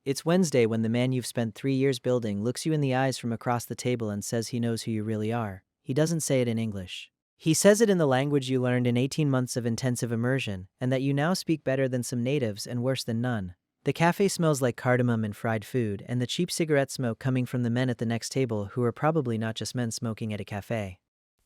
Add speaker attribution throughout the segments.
Speaker 1: It's Wednesday when the man you've spent 3 years building looks you in the eyes from across the table and says he knows who you really are. He doesn't say it in English. He says it in the language you learned in 18 months of intensive immersion, and that you now speak better than some natives and worse than none. The cafe smells like cardamom and fried food, and the cheap cigarette smoke coming from the men at the next table who are probably not just men smoking at a cafe.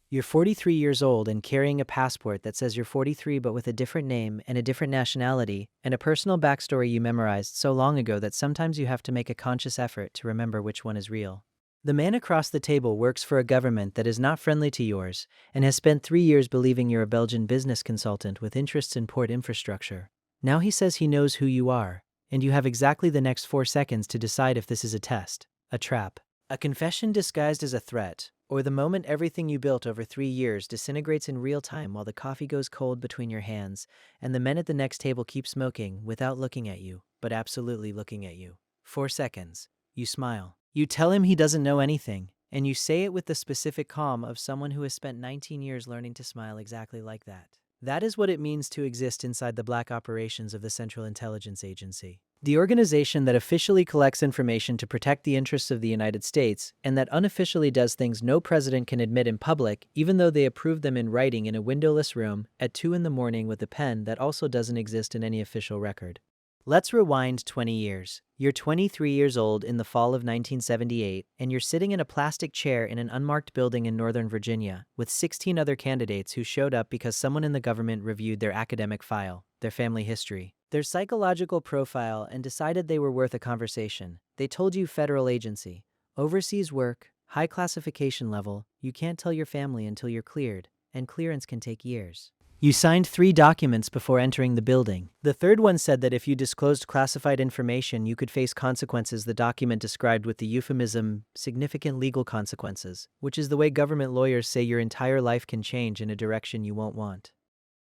Speaker 1: You're 43 years old and carrying a passport that says you're 43 but with a different name and a different nationality and a personal backstory you memorized so long ago that sometimes you have to make a conscious effort to remember which one is real. The man across the table works for a government that is not friendly to yours and has spent 3 years believing you're a Belgian business consultant with interests in port infrastructure. Now he says he knows who you are, and you have exactly the next 4 seconds to decide if this is a test, a trap, a confession disguised as a threat, or the moment everything you built over 3 years disintegrates in real time while the coffee goes cold between your hands and the men at the next table keep smoking without looking at you, but absolutely looking at you. 4 seconds. You smile. You tell him he doesn't know anything, and you say it with the specific calm of someone who has spent 19 years learning to smile exactly like that. That is what it means to exist inside the black operations of the Central Intelligence Agency, the organization that officially collects information to protect the interests of the United States and that unofficially does things no president can admit in public, even though they approve them in writing in a windowless room at 2 in the morning with a pen that also doesn't exist in any official record. Let's rewind 20 years. You're 23 years old in the fall of 1978, and you're sitting in a plastic chair in an unmarked building in Northern Virginia with 16 other candidates who showed up because someone in the government reviewed their academic file, their family history, their psychological profile, and decided they were worth a conversation. They told you federal agency, overseas work, high classification level, you can't tell your family until you're cleared, and clearance can take years. You signed 3 documents before entering the building. The third one said that if you disclosed classified information, you could face consequences the document described with the euphemism, significant legal consequences, which is the way government lawyers say your entire life can change in a direction you won't want.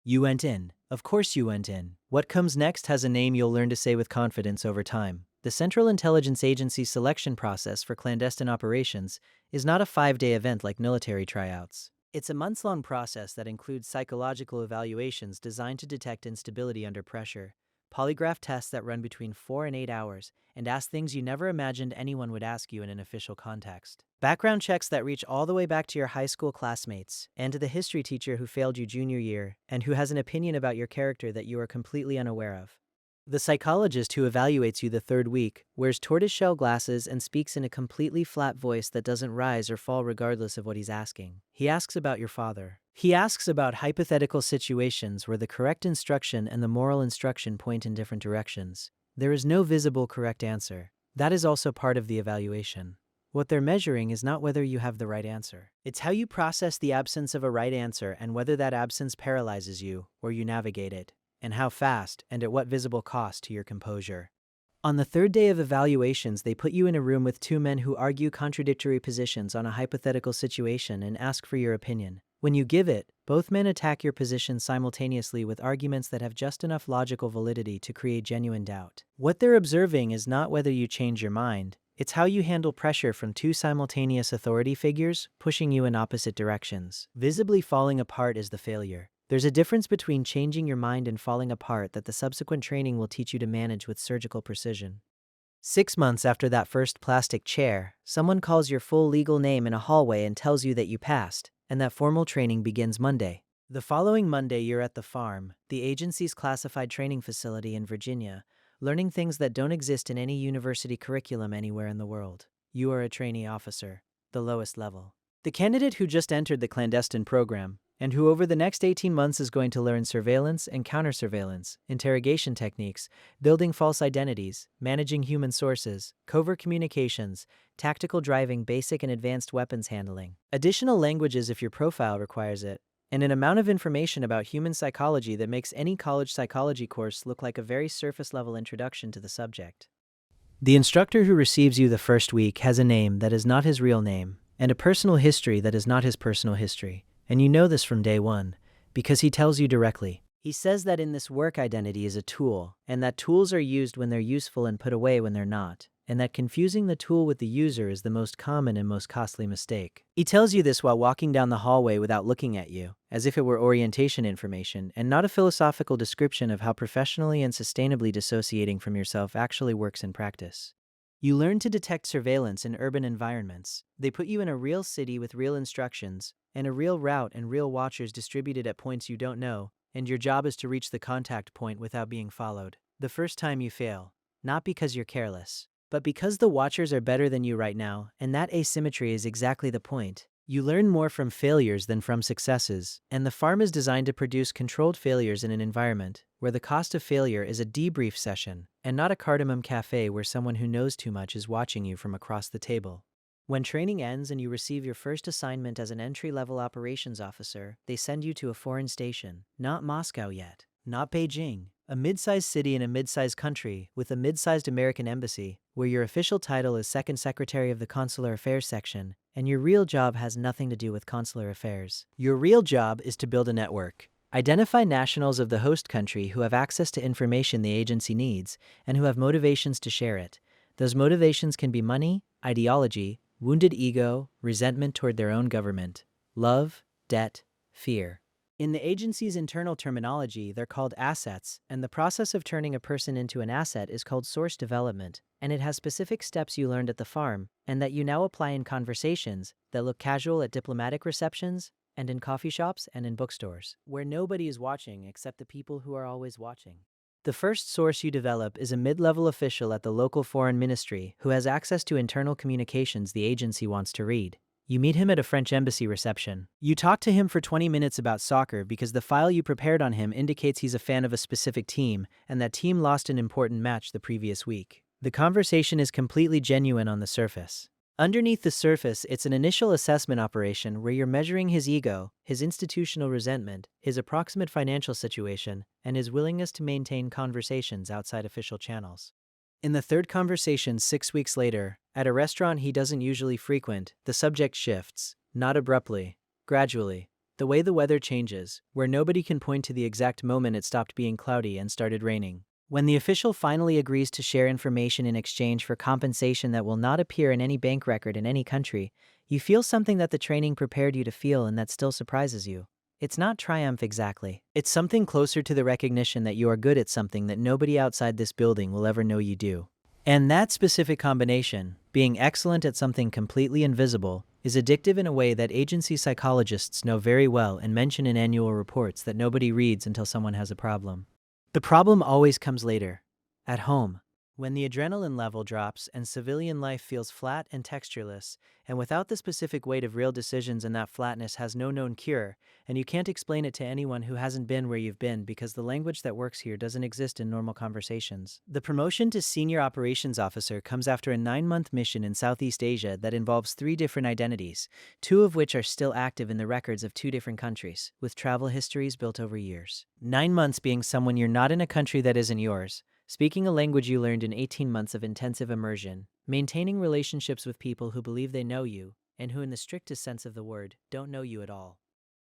Speaker 1: You went in. Of course you went in. What comes next has a name you'll learn to say with confidence over time. The Central Intelligence Agency selection process for clandestine operations is not a 5-day event like military tryouts. It's a months-long process that includes psychological evaluations designed to detect instability under pressure, polygraph tests that run between 4 and 8 hours, and ask things you never imagined anyone would ask you in an official context. Background checks that reach all the way back to your high school classmates and to the history teacher who failed you junior year and who has an opinion about your character that you are completely unaware of. The psychologist who evaluates you the 3rd week wears tortoiseshell glasses and speaks in a completely flat voice that doesn't rise or fall regardless of what he's asking. He asks about your father. He asks about hypothetical situations where the correct instruction and the moral instruction point in different directions. There is no visible correct answer. That is also part of the evaluation. What they're measuring is not whether you have the right answer. It's how you process the absence of a right answer and whether that absence paralyzes you or you navigate it, and how fast and at what visible cost to your composure. On the 3rd day of evaluations, they put you in a room with 2 men who argue contradictory positions on a hypothetical situation and ask for your opinion. When you give it, both men attack your position simultaneously with arguments that have just enough logical validity to create genuine doubt. What they're observing is not whether you change your mind, it's how you handle pressure from 2 simultaneous authority figures pushing you in opposite directions. Visibly falling apart is the failure. There's a difference between changing your mind and falling apart that the subsequent training will teach you to manage with surgical precision. 6 months after that first plastic chair, someone calls your full legal name in a hallway and tells you that you passed, and that formal training begins Monday. The following Monday, you're at the farm, the agency's classified training facility in Virginia, learning things that don't exist in any university curriculum anywhere in the world. You are a trainee officer, the lowest level. The candidate who just entered the clandestine program, and who over the next 18 months is going to learn surveillance and counter-surveillance, interrogation techniques, building false identities, managing human sources, covert communications, tactical driving, basic and advanced weapons handling, additional languages if your profile requires it, and an amount of information about human psychology that makes any college psychology course look like a very surface-level introduction to the subject. The instructor who receives you the first week has a name that is not his real name, and a personal history that is not his personal history. And you know this from day one, because he tells you directly. He says that in this work identity is a tool, and that tools are used when they're useful and put away when they're not. and that confusing the tool with the user is the most common and most costly mistake. He tells you this while walking down the hallway without looking at you, as if it were orientation information and not a philosophical description of how professionally and sustainably dissociating from yourself actually works in practice. You learn to detect surveillance in urban environments. They put you in a real city with real instructions, and a real route and real watchers distributed at points you don't know, and your job is to reach the contact point without being followed. The first time you fail, not because you're careless, but because the watchers are better than you right now, and that asymmetry is exactly the point. You learn more from failures than from successes, and the farm is designed to produce controlled failures in an environment where the cost of failure is a debrief session, and not a cardamom cafe where someone who knows too much is watching you from across the table. When training ends and you receive your first assignment as an entry-level operations officer, they send you to a foreign station, not Moscow yet, not Beijing, a mid-sized city in a mid-sized country with a mid-sized American embassy, where your official title is Second Secretary of the Consular Affairs Section, and your real job has nothing to do with consular affairs. Your real job is to build a network. Identify nationals of the host country who have access to information the agency needs and who have motivations to share it. Those motivations can be money, ideology, wounded ego, resentment toward their own government, love, debt, fear. In the agency's internal terminology, they're called assets, and the process of turning a person into an asset is called source development, and it has specific steps you learned at the farm, and that you now apply in conversations that look casual at diplomatic receptions, and in coffee shops and in bookstores, where nobody is watching except the people who are always watching. The first source you develop is a mid-level official at the local foreign ministry who has access to internal communications the agency wants to read. You meet him at a French embassy reception. You talk to him for 20 minutes about soccer because the file you prepared on him indicates he's a fan of a specific team and that team lost an important match the previous week. The conversation is completely genuine on the surface. Underneath the surface, it's an initial assessment operation where you're measuring his ego, his institutional resentment, his approximate financial situation, and his willingness to maintain conversations outside official channels. In the third conversation 6 weeks later, at a restaurant he doesn't usually frequent, the subject shifts, not abruptly, gradually, the way the weather changes, where nobody can point to the exact moment it stopped being cloudy and started raining. When the official finally agrees to share information in exchange for compensation that will not appear in any bank record in any country, you feel something that the training prepared you to feel and that still surprises you. It's not triumph exactly. It's something closer to the recognition that you are good at something that nobody outside this building will ever know you do. And that specific combination, being excellent at something completely invisible, is addictive in a way that agency psychologists know very well and mention in annual reports that nobody reads until someone has a problem. The problem always comes later, at home, when the adrenaline level drops and civilian life feels flat and textureless, and without the specific weight of real decisions, and that flatness has no known cure, and you can't explain it to anyone who hasn't been where you've been because the language that works here doesn't exist in normal conversations. The promotion to senior operations officer comes after a 9-month mission in Southeast Asia that involves 3 different identities, 2 of which are still active in the records of 2 different countries, with travel histories built over years. 9 months being someone you're not in a country that isn't yours, speaking a language you learned in 18 months of intensive immersion, maintaining relationships with people who believe they know you, and who in the strictest sense of the word, don't know you at all.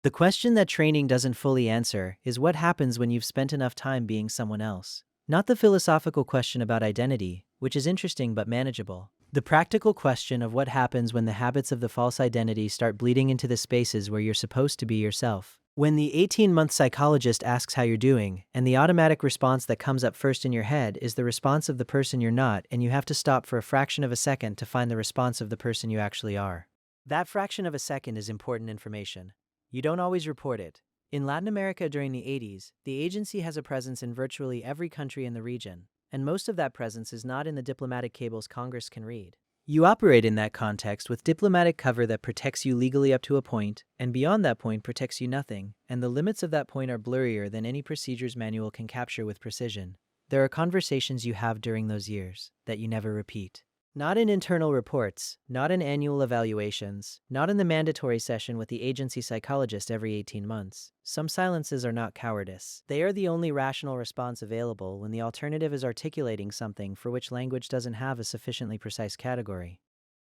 Speaker 1: The question that training doesn't fully answer is what happens when you've spent enough time being someone else. Not the philosophical question about identity, which is interesting but manageable. The practical question of what happens when the habits of the false identity start bleeding into the spaces where you're supposed to be yourself. When the 18-month psychologist asks how you're doing, and the automatic response that comes up first in your head is the response of the person you're not, and you have to stop for a fraction of a second to find the response of the person you actually are. That fraction of a second is important information. You don't always report it. In Latin America during the 80s, the agency has a presence in virtually every country in the region, and most of that presence is not in the diplomatic cables Congress can read. You operate in that context with diplomatic cover that protects you legally up to a point, and beyond that point protects you nothing, and the limits of that point are blurrier than any procedures manual can capture with precision. There are conversations you have during those years that you never repeat. Not in internal reports, not in annual evaluations, not in the mandatory session with the agency psychologist every 18 months. Some silences are not cowardice. They are the only rational response available when the alternative is articulating something for which language doesn't have a sufficiently precise category.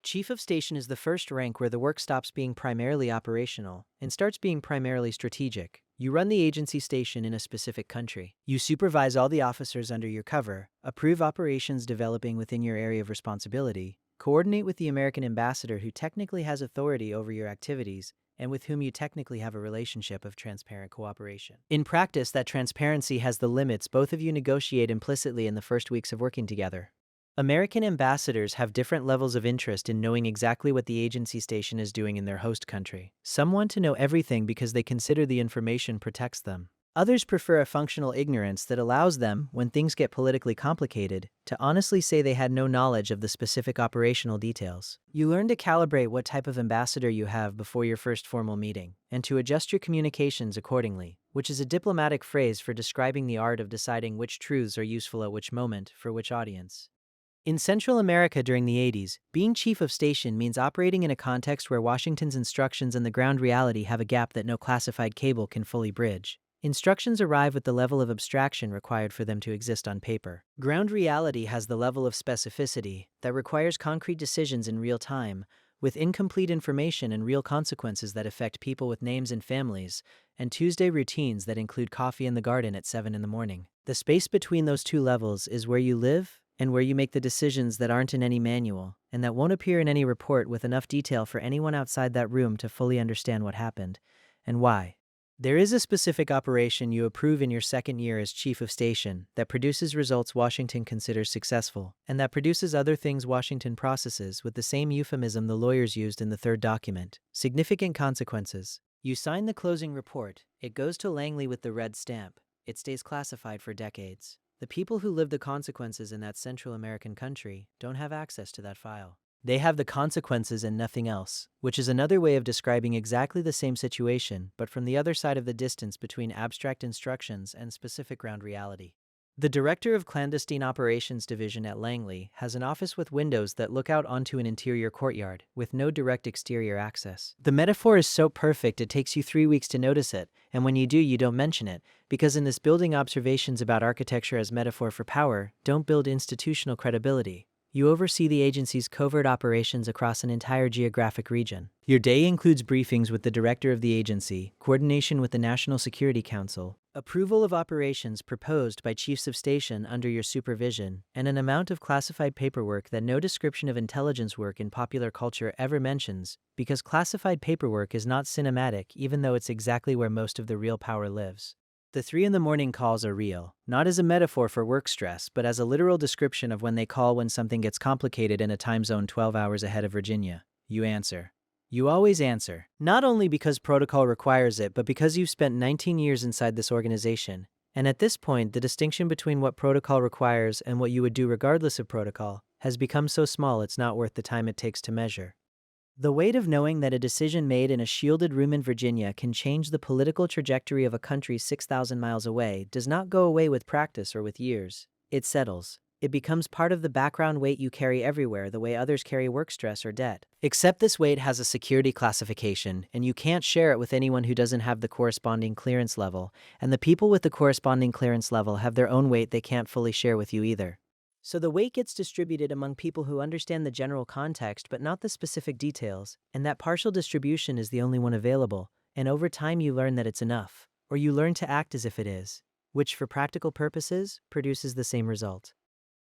Speaker 1: Chief of Station is the first rank where the work stops being primarily operational and starts being primarily strategic. You run the agency station in a specific country. You supervise all the officers under your cover, approve operations developing within your area of responsibility, coordinate with the American ambassador who technically has authority over your activities, and with whom you technically have a relationship of transparent cooperation. In practice, that transparency has the limits both of you negotiate implicitly in the first weeks of working together. American ambassadors have different levels of interest in knowing exactly what the agency station is doing in their host country. Some want to know everything because they consider the information protects them. Others prefer a functional ignorance that allows them, when things get politically complicated, to honestly say they had no knowledge of the specific operational details. You learn to calibrate what type of ambassador you have before your first formal meeting, and to adjust your communications accordingly, which is a diplomatic phrase for describing the art of deciding which truths are useful at which moment, for which audience. In Central America during the 80s, being chief of station means operating in a context where Washington's instructions and the ground reality have a gap that no classified cable can fully bridge. Instructions arrive with the level of abstraction required for them to exist on paper. Ground reality has the level of specificity that requires concrete decisions in real time, with incomplete information and real consequences that affect people with names and families, and Tuesday routines that include coffee in the garden at 7 in the morning. The space between those two levels is where you live and where you make the decisions that aren't in any manual, and that won't appear in any report with enough detail for anyone outside that room to fully understand what happened, and why. There is a specific operation you approve in your second year as chief of station that produces results Washington considers successful, and that produces other things Washington processes with the same euphemism the lawyers used in the third document: significant consequences. You sign the closing report. It goes to Langley with the red stamp. It stays classified for decades. The people who live the consequences in that Central American country don't have access to that file. They have the consequences and nothing else, which is another way of describing exactly the same situation, but from the other side of the distance between abstract instructions and specific ground reality. The director of Clandestine Operations Division at Langley has an office with windows that look out onto an interior courtyard, with no direct exterior access. The metaphor is so perfect it takes you 3 weeks to notice it, and when you do, you don't mention it, because in this building, observations about architecture as metaphor for power don't build institutional credibility. You oversee the agency's covert operations across an entire geographic region. Your day includes briefings with the director of the agency, coordination with the National Security Council, approval of operations proposed by chiefs of station under your supervision, and an amount of classified paperwork that no description of intelligence work in popular culture ever mentions, because classified paperwork is not cinematic even though it's exactly where most of the real power lives. The 3 in the morning calls are real, not as a metaphor for work stress, but as a literal description of when they call when something gets complicated in a time zone 12 hours ahead of Virginia. You answer. You always answer, not only because protocol requires it, but because you've spent 19 years inside this organization. And at this point, the distinction between what protocol requires and what you would do regardless of protocol has become so small it's not worth the time it takes to measure. The weight of knowing that a decision made in a shielded room in Virginia can change the political trajectory of a country 6,000 miles away does not go away with practice or with years. It settles. It becomes part of the background weight you carry everywhere, the way others carry work stress or debt. Except this weight has a security classification, and you can't share it with anyone who doesn't have the corresponding clearance level, and the people with the corresponding clearance level have their own weight they can't fully share with you either. So the weight gets distributed among people who understand the general context but not the specific details, and that partial distribution is the only one available, and over time you learn that it's enough, or you learn to act as if it is, which for practical purposes produces the same result.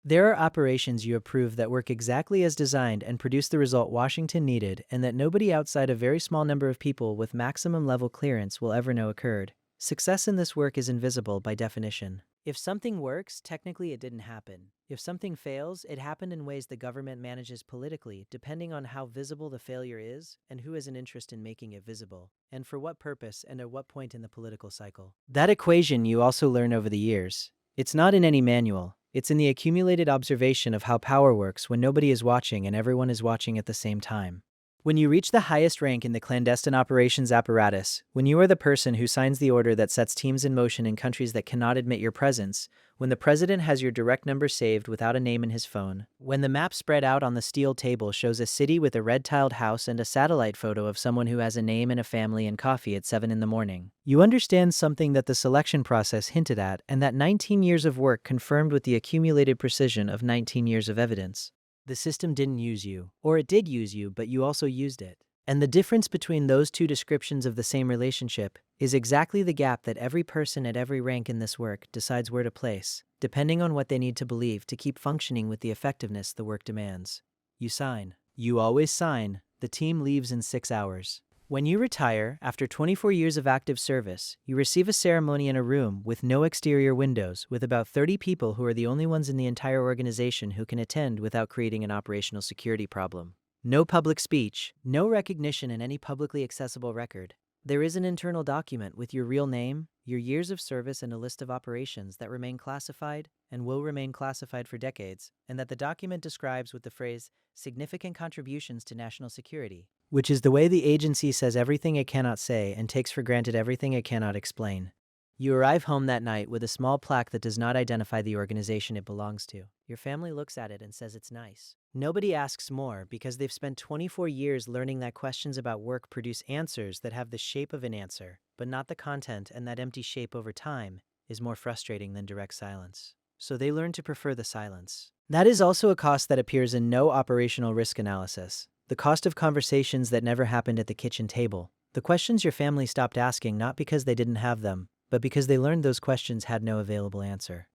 Speaker 1: There are operations you approve that work exactly as designed and produce the result Washington needed and that nobody outside a very small number of people with maximum level clearance will ever know occurred. Success in this work is invisible by definition. If something works, technically it didn't happen. If something fails, it happened in ways the government manages politically, depending on how visible the failure is and who has an interest in making it visible, and for what purpose and at what point in the political cycle. That equation you also learn over the years. It's not in any manual. It's in the accumulated observation of how power works when nobody is watching and everyone is watching at the same time. When you reach the highest rank in the clandestine operations apparatus, when you are the person who signs the order that sets teams in motion in countries that cannot admit your presence, when the president has your direct number saved without a name in his phone, when the map spread out on the steel table shows a city with a red-tiled house and a satellite photo of someone who has a name and a family and coffee at 7 in the morning, you understand something that the selection process hinted at and that 19 years of work confirmed with the accumulated precision of 19 years of evidence. The system didn't use you, or it did use you, but you also used it. And the difference between those two descriptions of the same relationship is exactly the gap that every person at every rank in this work decides where to place, depending on what they need to believe to keep functioning with the effectiveness the work demands. You sign. You always sign. The team leaves in 6 hours. When you retire, after 24 years of active service, you receive a ceremony in a room with no exterior windows, with about 30 people who are the only ones in the entire organization who can attend without creating an operational security problem. No public speech, no recognition in any publicly accessible record. There is an internal document with your real name, your years of service, and a list of operations that remain classified and will remain classified for decades, and that the document describes with the phrase, significant contributions to national security, which is the way the agency says everything it cannot say and takes for granted everything it cannot explain. You arrive home that night with a small plaque that does not identify the organization it belongs to. Your family looks at it and says it's nice. Nobody asks more because they've spent 24 years learning that questions about work produce answers that have the shape of an answer, but not the content, and that empty shape over time is more frustrating than direct silence. So they learn to prefer the silence. That is also a cost that appears in no operational risk analysis. The cost of conversations that never happened at the kitchen table. The questions your family stopped asking not because they didn't have them, but because they learned those questions had no available answer.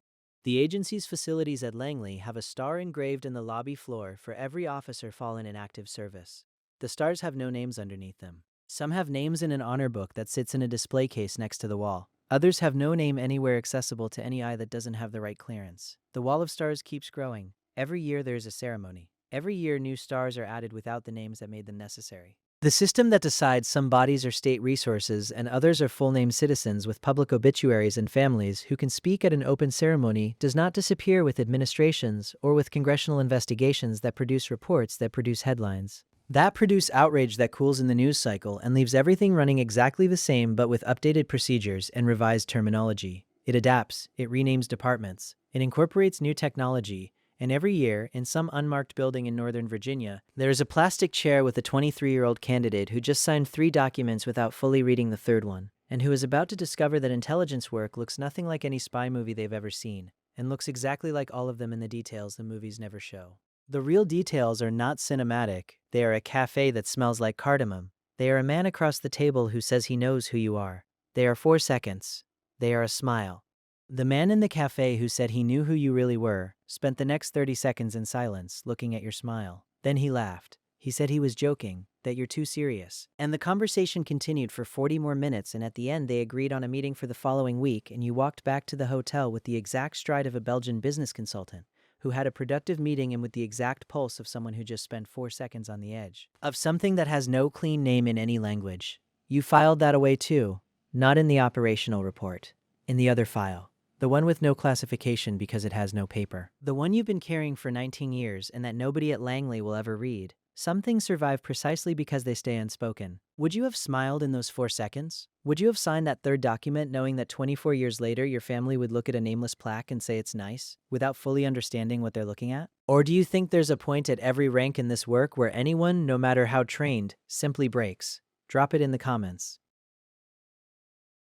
Speaker 1: The agency's facilities at Langley have a star engraved in the lobby floor for every officer fallen in active service. The stars have no names underneath them. Some have names in an honor book that sits in a display case next to the wall. Others have no name anywhere accessible to any eye that doesn't have the right clearance. The wall of stars keeps growing. Every year there is a ceremony. Every year new stars are added without the names that made them necessary. The system that decides some bodies are state resources and others are full-name citizens with public obituaries and families who can speak at an open ceremony does not disappear with administrations or with congressional investigations that produce reports that produce headlines. That produce outrage that cools in the news cycle and leaves everything running exactly the same but with updated procedures and revised terminology. It adapts, it renames departments, it incorporates new technology, and every year, in some unmarked building in Northern Virginia, there is a plastic chair with a 23-year-old candidate who just signed 3 documents without fully reading the third one, and who is about to discover that intelligence work looks nothing like any spy movie they've ever seen, and looks exactly like all of them in the details the movies never show. The real details are not cinematic. They are a cafe that smells like cardamom. They are a man across the table who says he knows who you are. They are 4 seconds. They are a smile. The man in the cafe who said he knew who you really were spent the next 30 seconds in silence, looking at your smile. Then he laughed. He said he was joking, that you're too serious. And the conversation continued for 40 more minutes, and at the end they agreed on a meeting for the following week, and you walked back to the hotel with the exact stride of a Belgian business consultant who had a productive meeting and with the exact pulse of someone who just spent 4 seconds on the edge of something that has no clean name in any language. You filed that away too, not in the operational report, in the other file. The one with no classification because it has no paper. The one you've been carrying for 19 years and that nobody at Langley will ever read. Some things survive precisely because they stay unspoken. Would you have smiled in those 4 seconds? Would you have signed that third document knowing that 24 years later your family would look at a nameless plaque and say it's nice, without fully understanding what they're looking at? Or do you think there's a point at every rank in this work where anyone, no matter how trained, simply breaks? Drop it in the comments.